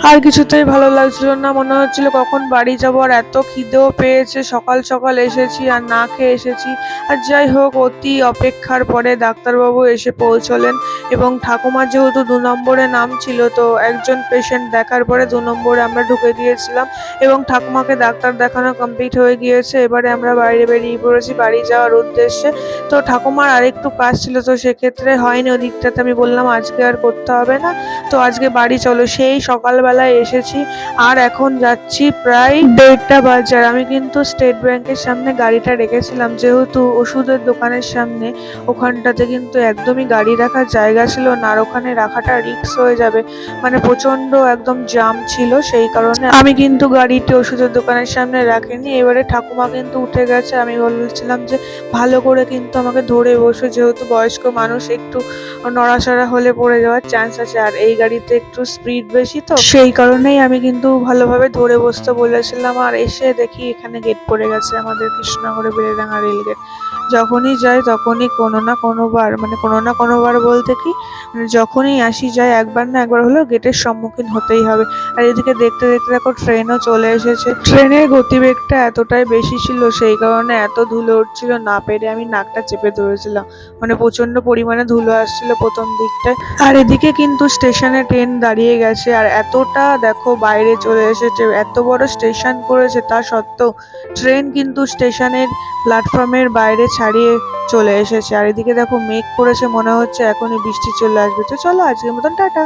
আর কিছুতেই ভালো লাগছিল না, মনে হচ্ছিল কখন বাড়ি যাবো। আর এত খিদেও পেয়েছে, সকাল সকাল এসেছি আর না খেয়ে এসেছি। আর যাই হোক, অতি অপেক্ষার পরে ডাক্তারবাবু এসে পৌঁছলেন এবং ঠাকুমার যেহেতু 2 নম্বরে নাম ছিল, তো একজন পেশেন্ট দেখার পরে 2 নম্বরে আমরা ঢুকে গিয়েছিলাম এবং ঠাকুমাকে ডাক্তার দেখানো কমপ্লিট হয়ে গিয়েছে। এবারে আমরা বাইরে বেরিয়ে পড়েছি বাড়ি যাওয়ার উদ্দেশ্যে। তো ঠাকুমার আরেকটু কাজ ছিল, তো সেক্ষেত্রে হয়নি ওদিকটাতে। আমি বললাম আজকে আর করতে হবে না, তো আজকে বাড়ি চলো। সেই সকালবেলায় এসেছি আর এখন যাচ্ছি প্রায় 1:30 বাজে। আর আমি কিন্তু স্টেট ব্যাংকের সামনে গাড়িটা রেখেছিলাম, যেহেতু ওষুধের দোকানের সামনে ওখানটাতে কিন্তু একদমই গাড়ি রাখার জায়গা ছিল না, আর ওখানে রাখাটা রিস্ক হয়ে যাবে, মানে প্রচন্ড একদম জাম ছিল। সেই কারণে আমি কিন্তু গাড়িটি ওষুধের দোকানের সামনে রাখিনি। এবারে ঠাকুমা কিন্তু উঠে গেছে। আমি বলছিলাম যে ভালো করে কিন্তু আমাকে ধরে বসে, যেহেতু বয়স্ক মানুষ, একটু নড়াচড়া হলে পড়ে যাওয়ার চান্স আছে। আর এই গাড়িতে একটু স্পিড বেশি, তো সেই কারণেই আমি কিন্তু ভালোভাবে ধরে বসতে বলেছিলাম। আর এসে দেখি এখানে গেট পড়ে গেছে, আমাদের কৃষ্ণনগরে বেলেডাঙ্গা রেল গেট। যখনই যাই তখনই কোনো না কোনোবার, মানে কোনো না কোনোবার বলতে কি, মানে যখনই আসি যাই একবার না একবার হলেও গেটের সম্মুখীন হতেই হবে। আর এদিকে দেখতে দেখতে দেখো ট্রেনও চলে এসেছে। ট্রেনের গতিবেগটা এতটাই বেশি ছিল, সেই কারণে এত ধুলো উঠছিল, না পেরে আমি নাকটা চেপে ধরেছিলাম। মানে প্রচন্ড পরিমাণে ধুলো আসছিল প্রথম দিকটায়। আর এদিকে কিন্তু স্টেশনে ট্রেন দাঁড়িয়ে গেছে, আর এতটা দেখো বাইরে চলে এসেছে, এত বড় স্টেশন করেছে, তা সত্ত্বেও ট্রেন কিন্তু স্টেশনের প্ল্যাটফর্মের বাইরে ছাড়িয়ে চলে এসেছে। আর এদিকে দেখো মেঘ করেছে, মনে হচ্ছে এখনই বৃষ্টি চলে আসবে। তো চলো, আজকের মতন টাটা।